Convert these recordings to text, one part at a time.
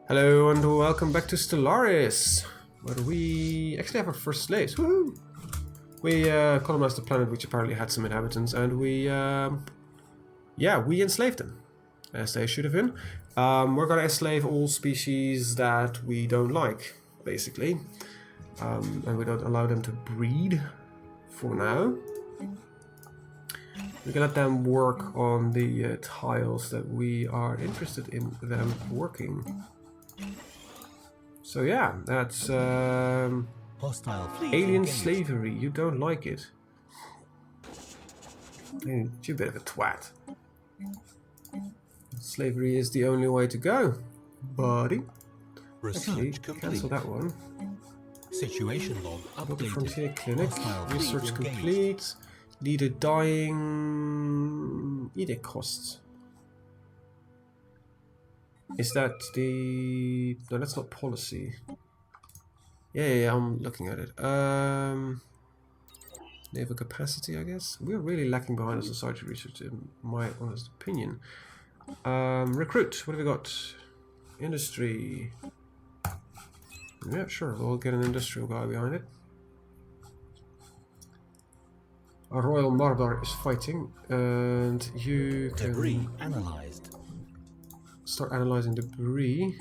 Hello and welcome back to Stellaris, where we actually have our first slaves. Woohoo! We colonized the planet, which apparently had some inhabitants, and we enslaved them, as they should have been. We're gonna enslave all species that we don't like, basically, and we don't allow them to breed for now. We can let them work on the tiles that we are interested in them working. So yeah, that's Hostile fleet alien engaged. slavery. You don't like it. Hey, you're a bit of a twat. Slavery is the only way to go, buddy. Actually, Research complete. cancel that one. Situation log Build a updated. frontier clinic. Hostile fleet Research engaged. complete. Leader dying. Edict costs. Is that the... No, that's not policy. Yeah, I'm looking at it. Naval capacity, I guess. We're really lacking behind on society research, in my honest opinion. Recruit. What have we got? Industry. Yeah, sure. We'll get an industrial guy behind it. A royal murder is fighting, and you can Debris analyzed. start analyzing debris.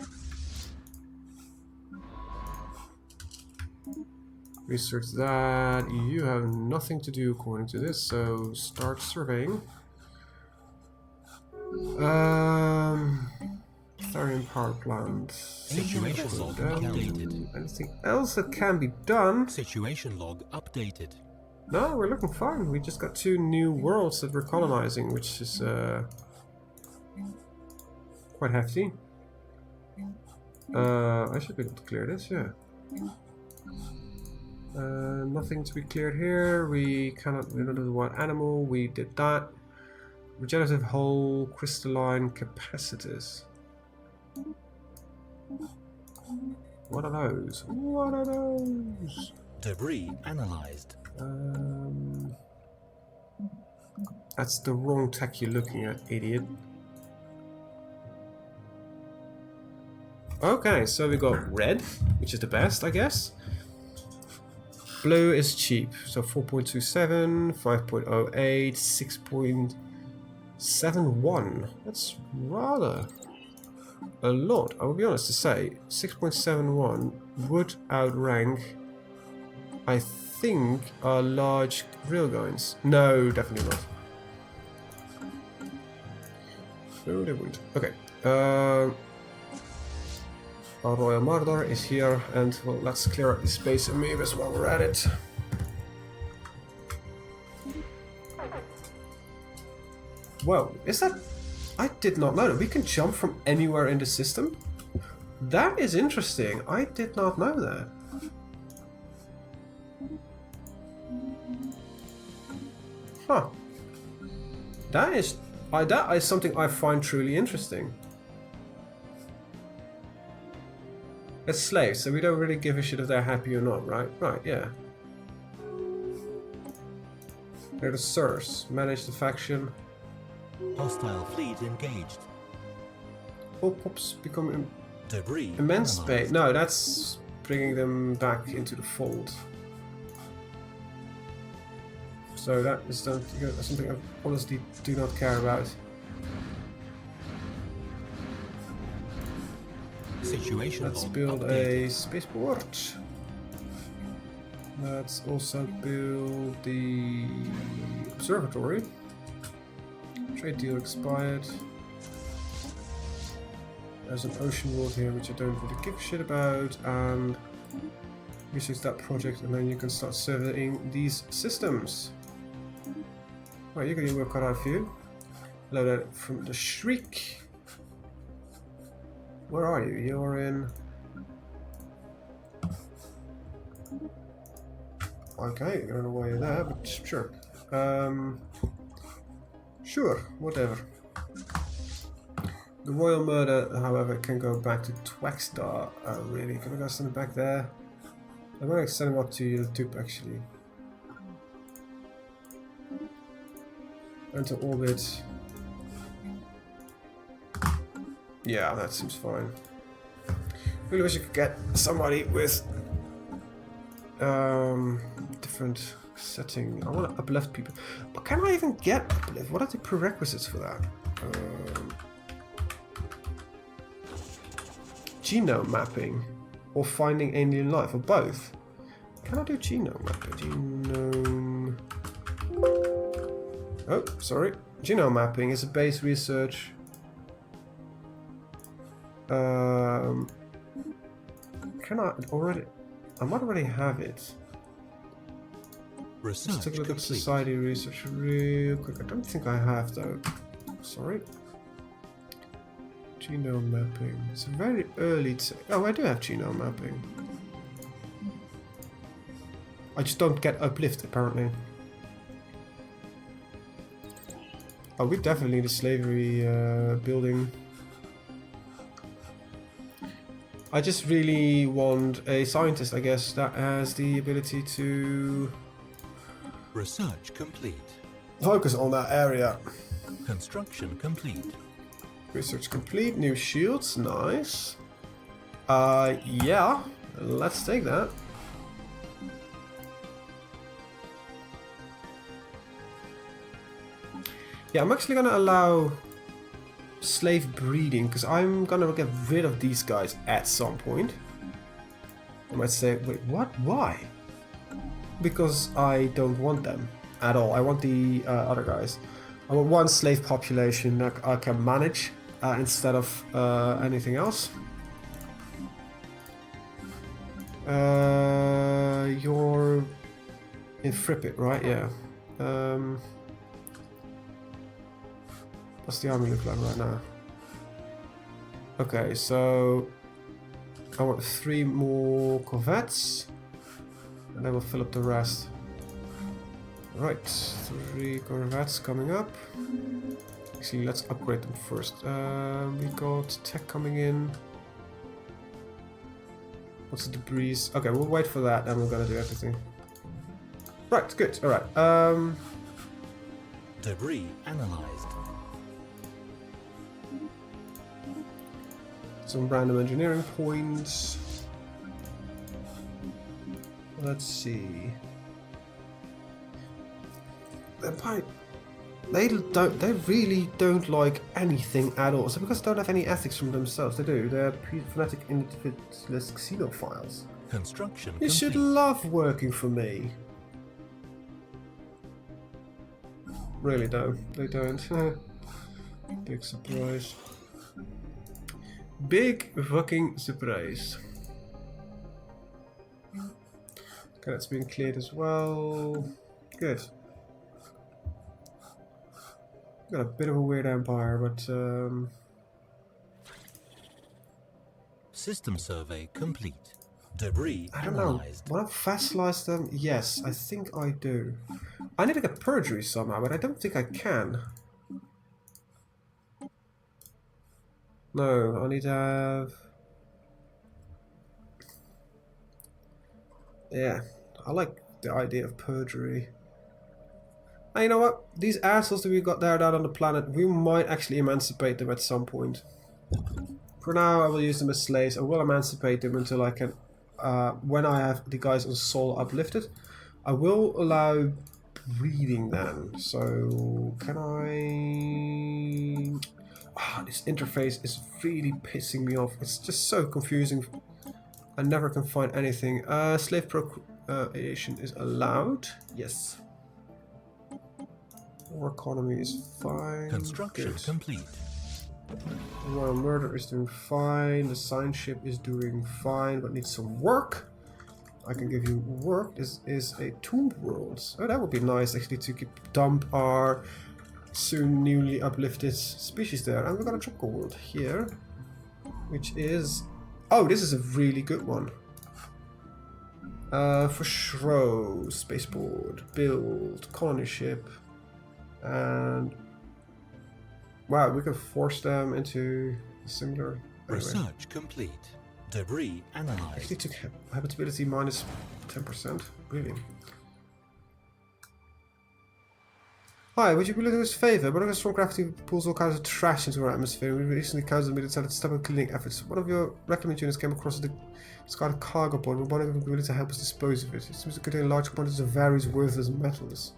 Research that. You have nothing to do according to this, so start surveying. Thorium power plant. Situation log updated. Anything else that can be done? Situation log updated. No, we're looking fine. We just got 2 new worlds that we're colonizing, which is quite hefty. I should be able to clear this, yeah. Nothing to be cleared here. We don't know what animal. We did that. Regenerative whole crystalline capacitors. What are those? What are those? Debris analyzed. That's the wrong tech you're looking at, idiot. Okay, so we got red, which is the best, I guess. Blue is cheap, so 4.27, 5.08, 6.71. That's rather a lot. I will be honest to say, 6.71 would outrank, I think, our large railguns. No, definitely not. No, they wouldn't. Okay. Our royal murder is here, and well, let's clear up the space and move as while we're at it. Whoa, is that... I did not know that. We can jump from anywhere in the system? That is interesting. I did not know that. Huh. That is something I find truly interesting. As slaves, so we don't really give a shit if they're happy or not, right? Right, yeah. They're the serfs. Manage the faction. Hostile fleet engaged. All pops become Debris immense space. analyzed. No, that's bringing them back into the fold. So that is something I honestly do not care about. Situation Let's log build updated. a spaceport. Let's also build the observatory. Trade deal expired. There's an ocean world here which I don't really give a shit about, and research that project, and then you can start surveying these systems. Right, you're gonna work cut out for you. Hello there from the Shriek. Where are you? You're in... Okay, I don't know why you're there, but sure. Sure, whatever. The royal murder, however, can go back to Twaxstar. Oh, really? Can I go send it back there? I'm going to send him up to the tube, actually. Enter orbit. Yeah, that seems fine. Really wish you could get somebody with different setting. I want to uplift people. But can I even get uplift? What are the prerequisites for that? Genome mapping or finding alien life or both? Can I do genome mapping? Genome. Oh, sorry. Genome mapping is a base research. Can I already? I might already have it. Research Let's take a look at complete. society research real quick. I don't think I have though. Sorry. Genome mapping. It's very early to... Oh, I do have genome mapping. I just don't get uplift apparently. Oh, we definitely need a slavery building. I just really want a scientist, I guess, that has the ability to Research complete. focus on that area. Construction complete. Research complete, new shields, nice. Yeah, let's take that. Yeah, I'm actually gonna allow slave breeding because I'm gonna get rid of these guys at some point. I might say, wait, what? Why? Because I don't want them at all. I want the other guys. I want one slave population that I can manage instead of anything else. You're in Frippit, right? Yeah. What's the army look like right now? Okay, so I want 3 more corvettes, and then we'll fill up the rest. Right, 3 corvettes coming up. Actually, let's upgrade them first. We got tech coming in. What's the debris? Okay, we'll wait for that, and we're gonna do everything. Right, good. All right. Debris analyzed. Some random engineering points. Let's see. They really don't like anything at all. So because they don't have any ethics from themselves, they do. They're phonetic individualist xenophiles. Construction You complete. should love working for me. Really though, they don't. Big surprise. Big fucking surprise. Okay, that's been cleared as well. Good. Got a bit of a weird empire, but System survey complete. Debris I don't know. analyzed. Want to fossilize them? Yes, I think I do. I need to get perjury somehow, but I don't think I can. No, I need to have... Yeah, I like the idea of perjury. And you know what? These assholes that we got there down on the planet, we might actually emancipate them at some point. For now, I will use them as slaves. I will emancipate them until I can... when I have the guys on Sol uplifted, I will allow breeding then. So, can I... this interface is really pissing me off. It's just so confusing. I never can find anything. Slave procreation is allowed. Yes. War economy is fine. Construction Good. complete. Royal murder is doing fine. The sign ship is doing fine, but needs some work. I can give you work. This is a tomb world. Oh, that would be nice actually to dump our soon newly uplifted species there. And we've got a tropical world here, which is... Oh, this is a really good one. For Shro, spaceport, build, colony ship, and... Wow, we can force them into a similar... Anyway. Research complete. Debris analyzed. Actually took habitability minus 10%. Really? Hi, would you be doing us a favour? One of our strong gravity pulls all kinds of trash into our atmosphere. We recently council decided to step up cleaning efforts. One of your reclamation units came across the discarded cargo pod. We're wondering if you'd be willing to help us dispose of it. It seems to contain large quantities of various worthless metals.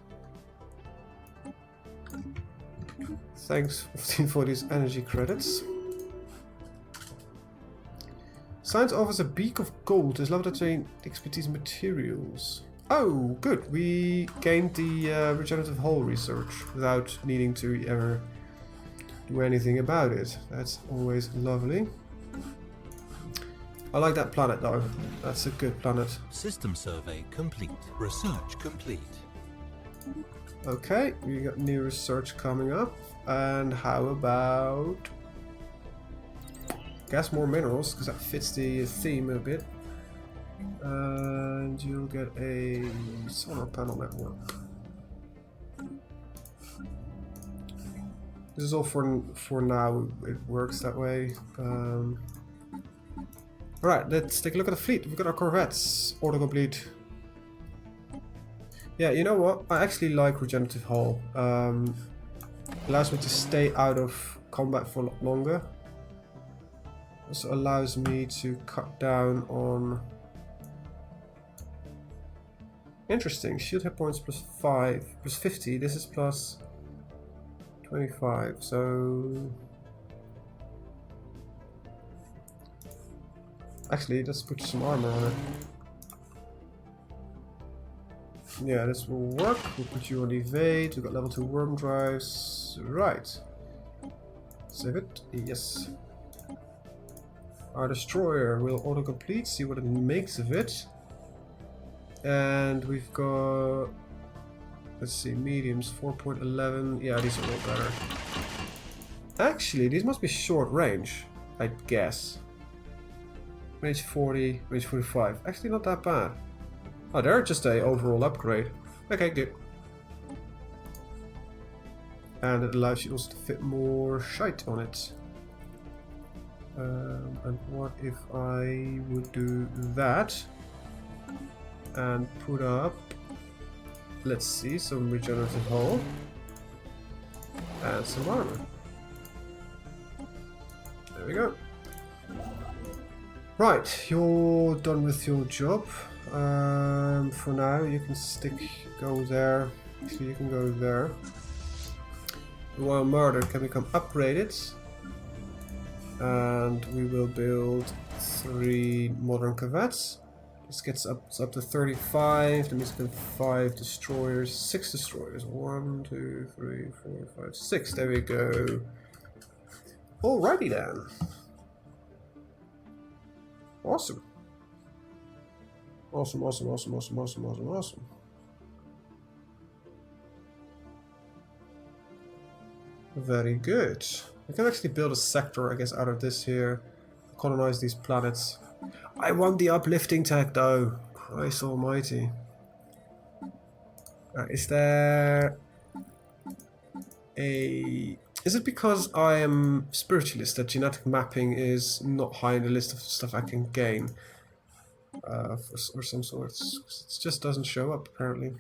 Thanks for these energy credits. Science offers a beak of gold as laboratory expertise materials. Oh, good. We gained the regenerative hull research without needing to ever do anything about it. That's always lovely. I like that planet though. That's a good planet. System survey complete. Research complete. Okay, we got new research coming up. And how about... Guess more minerals, because that fits the theme a bit. And you'll get a solar panel network. This is all for now. It works that way. Alright, let's take a look at the fleet. We've got our corvettes. Autocomplete. Yeah, you know what? I actually like regenerative hull. Allows me to stay out of combat for a lot longer. Also allows me to cut down on... Interesting. Shield hit points plus 5, plus 50. This is plus 25. So... Actually, let's put some armor on it. Yeah, this will work. We'll put you on evade. We've got level 2 worm drives. Right. Save it. Yes. Our destroyer will autocomplete. See what it makes of it. And we've got... Let's see, mediums. 4.11. Yeah, these are a lot better. Actually, these must be short range, I'd guess. Range 40, range 45. Actually, not that bad. Oh, they're just a overall upgrade. Okay, good. And it allows you also to fit more shite on it. And what if I would do that and put up, let's see, some regenerative hull and some armor. There we go. Right, you're done with your job. For now, you can go there. Actually, you can go there. Royal Murder can become upgraded. And we will build 3 modern corvettes. This gets up to 35. That means we can 5 destroyers, 6 destroyers. 1, 2, 3, 4, 5, 6. There we go. Alrighty then. Awesome. Awesome, awesome, awesome, awesome, awesome, awesome, awesome. Very good. We can actually build a sector, I guess, out of this here. Colonize these planets. I want the uplifting tech, though. Christ almighty. Is there a... Is it because I am spiritualist that genetic mapping is not high in the list of stuff I can gain? Or some sorts. It just doesn't show up, apparently.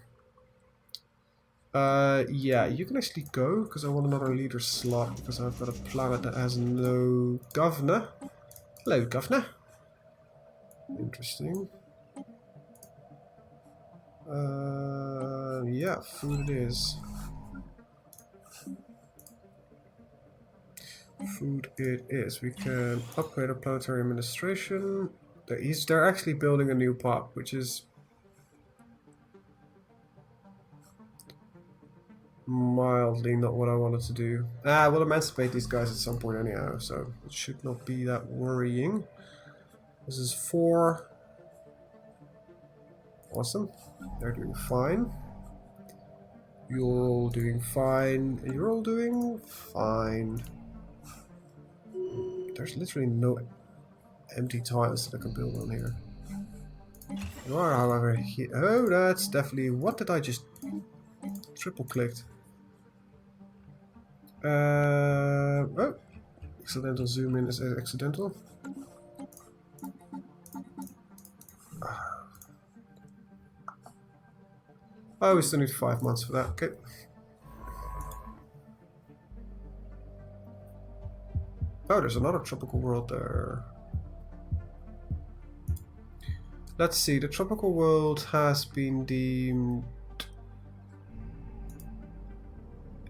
Yeah, you can actually go, because I want another leader slot, because I've got a planet that has no governor. Hello, governor. Interesting. Yeah, food it is. Food it is. We can upgrade our planetary administration. They're actually building a new pop, which is mildly not what I wanted to do. We'll emancipate these guys at some point anyhow, so it should not be that worrying. This is 4. Awesome. They're doing fine. You're all doing fine. You're all doing fine. There's literally no empty tiles that I can build on here. You are, however, here. Oh, that's definitely... What did I just... Triple clicked? Oh, accidental zoom in is accidental. Oh, we still need 5 months for that. Okay. Oh, there's another tropical world there. Let's see, the tropical world has been deemed...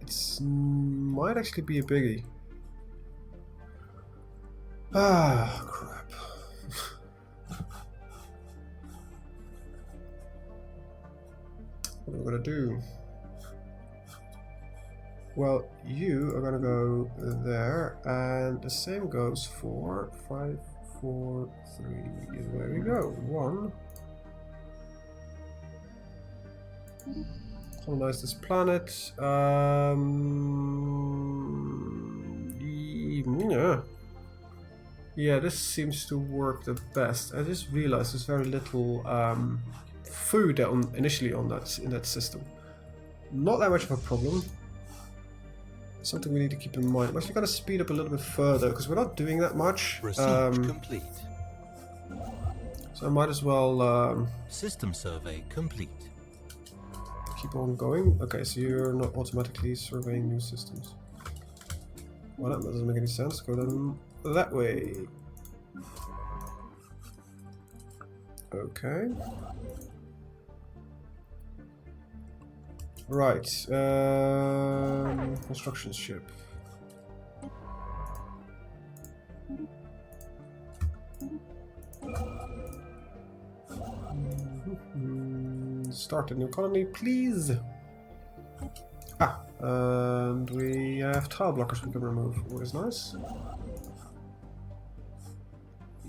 It might actually be a biggie. Ah, crap. What am I gonna do? Well, you are gonna go there, and the same goes for 5, 4, 3. There we go. 1. Colonize this planet. Yeah. Yeah, this seems to work the best. I just realized there's very little food initially in that system. Not that much of a problem. Something we need to keep in mind. I'm actually going to speed up a little bit further because we're not doing that much. Research complete. So I might as well System survey complete. keep on going. Okay, so you're not automatically surveying new systems. Well, that doesn't make any sense. Go down that way. Okay. Right. Construction ship. Start a new colony, please. Ah, and we have tile blockers we can remove, what is nice.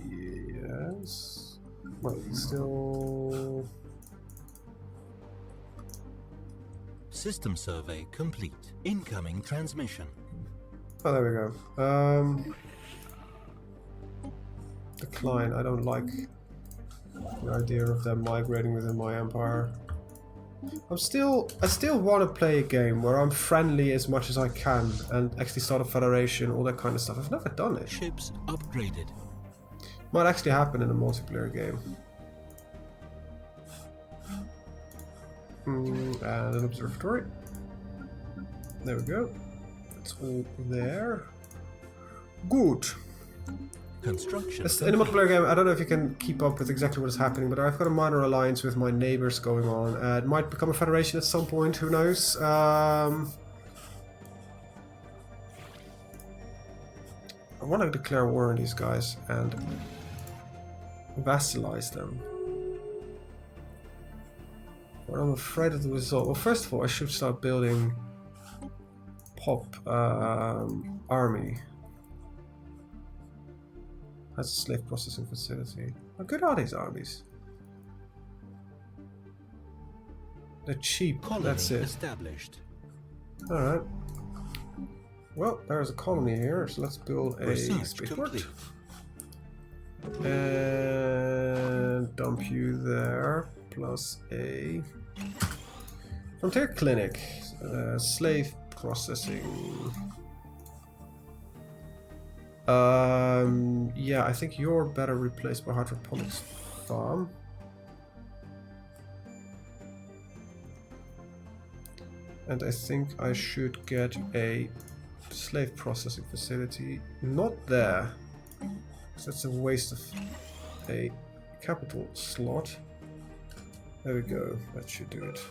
Yes. Wait, still. System survey complete. Incoming transmission. Oh, there we go. Decline. I don't like the idea of them migrating within my empire. I still want to play a game where I'm friendly as much as I can and actually start a federation, all that kind of stuff. I've never done it. Ships upgraded. Might actually happen in a multiplayer game. And an observatory. There we go. It's all there. Good. Construction. In a multiplayer game, I don't know if you can keep up with exactly what is happening, but I've got a minor alliance with my neighbors going on. It might become a federation at some point, who knows? I want to declare war on these guys and vassalize them. But I'm afraid of the result. Well, first of all, I should start building pop army. That's a slave processing facility. How good are these armies? They're cheap, Colony that's it. Established. Alright. Well, there's a colony here, so let's build a spaceport. And dump you there, plus a frontier clinic, slave processing. Yeah, I think you're better replaced by hydroponics farm. And I think I should get a slave processing facility. Not there. That's a waste of a capital slot. There we go. That should do it.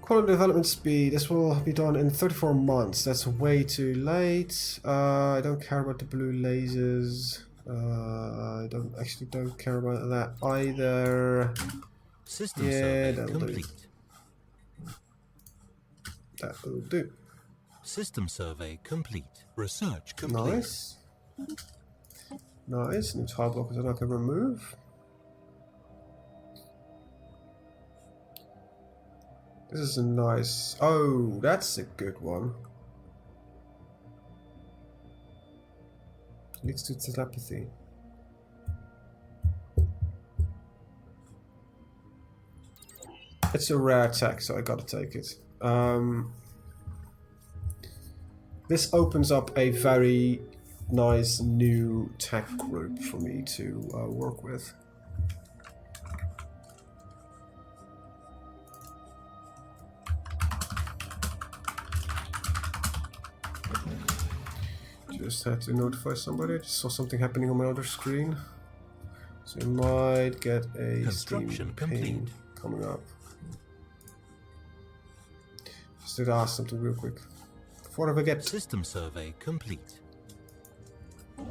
Quality development speed. This will be done in 34 months. That's way too late. I don't care about the blue lasers. I don't care about that either. System survey that'll complete. do. That will do. System survey complete. Research complete. Nice. Nice. New tile blockers that I can remove. This is a nice... Oh, that's a good one. Leads to telepathy. It's a rare tech, so I gotta take it. This opens up a very nice new tech group for me to work with. just had to notify somebody. I just saw something happening on my other screen. So you might get a Construction Steam ping complete. coming up. Just did ask something real quick. Before I forget. System survey complete.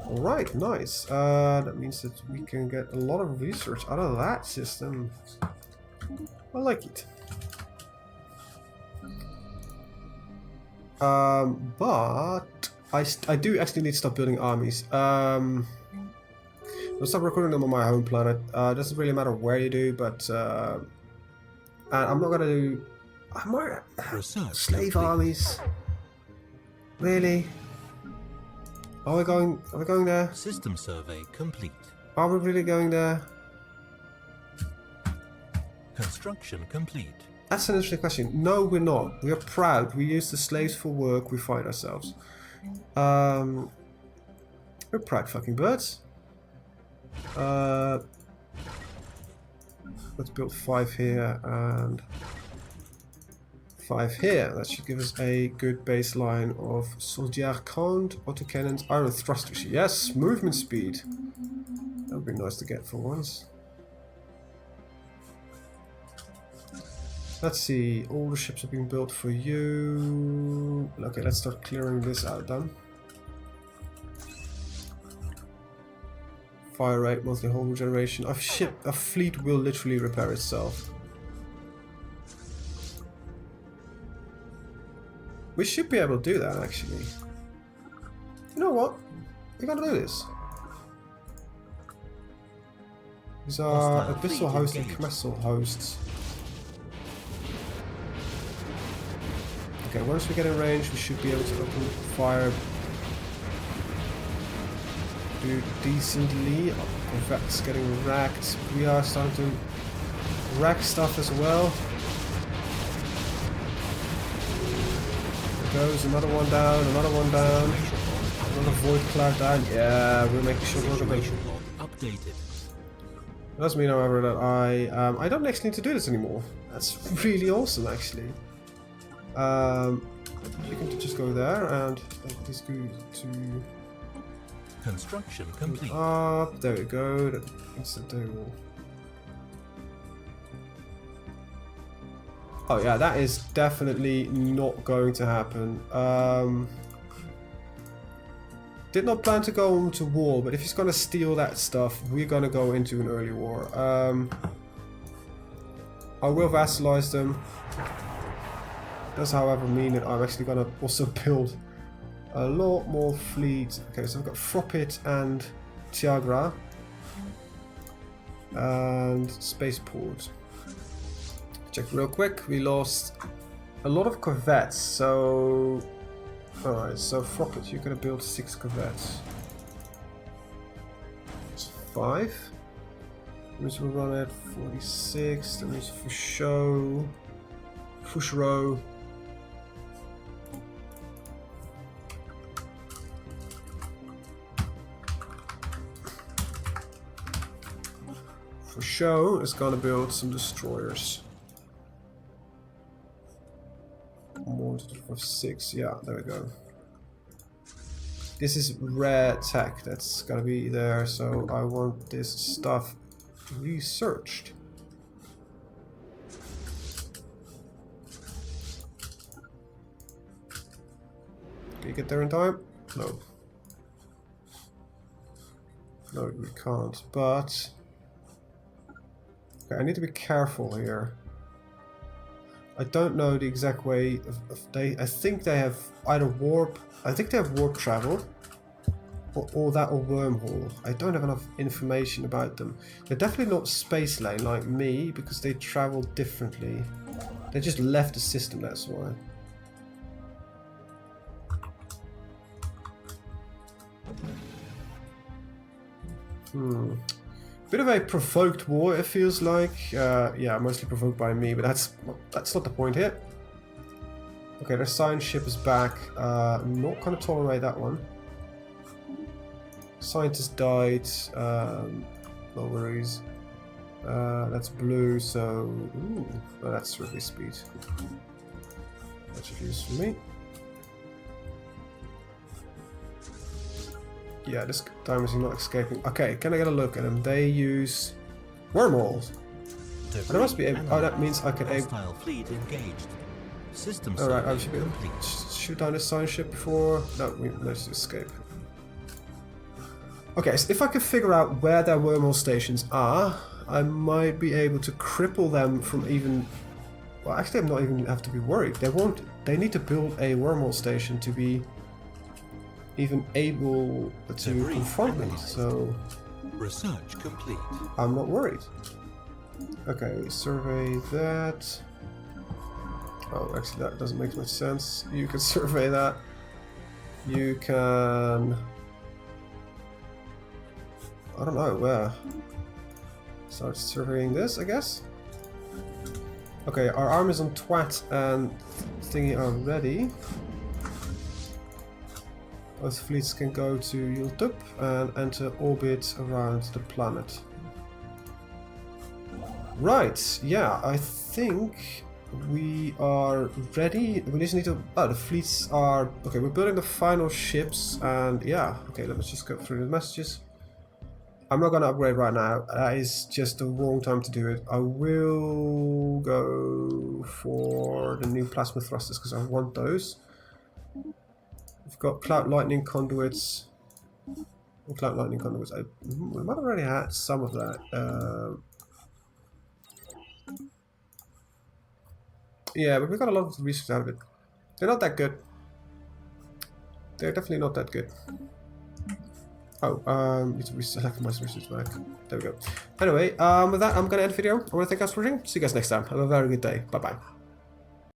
Alright, nice. That means that we can get a lot of research out of that system. I like it. But I do actually need to start building armies. I'll start recruiting them on my home planet. Doesn't really matter where you do, but and I'm not gonna do. I might Research slave complete. armies. Really? Are we going there? System survey complete. Are we really going there? Construction complete. That's an interesting question. No, we're not. We are proud. We use the slaves for work. We fight ourselves. We're proud fucking birds. Let's build 5 here and 5 here. That should give us a good baseline of soldier count, autocannons, iron thrusters. Yes, movement speed. That would be nice to get for once. Let's see, all the ships are being built for you. Okay, let's start clearing this out then. Fire rate, monthly hull regeneration. A fleet will literally repair itself. We should be able to do that actually. You know what? We're gonna do this. These are abyssal hosts and commercial hosts. Okay, once we get in range, we should be able to open fire. Do decently. Corvette's getting wrecked. We are starting to wreck stuff as well. There goes another one down, another one down. Another void cloud down. Yeah, we're making sure we're going. Updated. Doesn't mean, however, that I don't actually need to do this anymore. That's really awesome, actually. You can just go there and this go to Construction complete. up. There we go. That means that they will. Oh yeah, that is definitely not going to happen. Did not plan to go into war, but if he's gonna steal that stuff, we're gonna go into an early war. I will vassalize them. Does, however, mean that I'm actually gonna also build a lot more fleet. Okay, so I've got Froppit and Tiagra and Spaceport. Check real quick. We lost a lot of corvettes, so alright, so Froppit, you're gonna build 6 corvettes. It's 5. That means we'll run at 46. That means for show. Fushro. For show is gonna build some destroyers. 1, 2, 3, 4, 6. Yeah, there we go. This is rare tech that's gonna be there, so I want this stuff researched. Can you get there in time? No. No, we can't, but okay, I need to be careful here. I don't know the exact way of I think they have either warp. I think they have warp travel, or that or wormhole. I don't have enough information about them. They're definitely not space lane like me because they travel differently. They just left the system. That's why. Bit of a provoked war, it feels like. Yeah, mostly provoked by me, but that's not the point here. Okay, their science ship is back. I'm not gonna tolerate that one. Scientist died. No worries. That's blue, so ooh, no, that's really speed. That's of use for me. Yeah, this time is not escaping. Okay, can I get a look at them? They use wormholes. There must be a. Oh, that means I can. Hostile fleet engaged. System Alright, I survey should be able complete. to shoot down this science ship before. No, we managed to escape. Okay, so if I can figure out where their wormhole stations are, I might be able to cripple them from even. Well, actually, I'm not even have to be worried. They won't. They need to build a wormhole station to be even able to Debris confront me. analyzed. So Research complete. I'm not worried. Okay, survey that. Oh, actually, that doesn't make much sense. You can survey that. You can. I don't know where. Start surveying this, I guess. Okay, our armies on Twat and Thingy are ready. Both fleets can go to Yultup and enter orbit around the planet. Right, yeah, I think we are ready. We just need to. Oh, the fleets are. Okay, we're building the final ships, and yeah, okay, let's just go through the messages. I'm not gonna upgrade right now. That is just the wrong time to do it. I will go for the new plasma thrusters because I want those. We've got cloud lightning conduits. Cloud lightning conduits. We might have already had some of that. Yeah, but we got a lot of research out of it. They're not that good. They're definitely not that good. Oh, need to reselect my research back. There we go. Anyway, with that, I'm gonna end the video. I want to thank you guys for watching. See you guys next time. Have a very good day. Bye bye.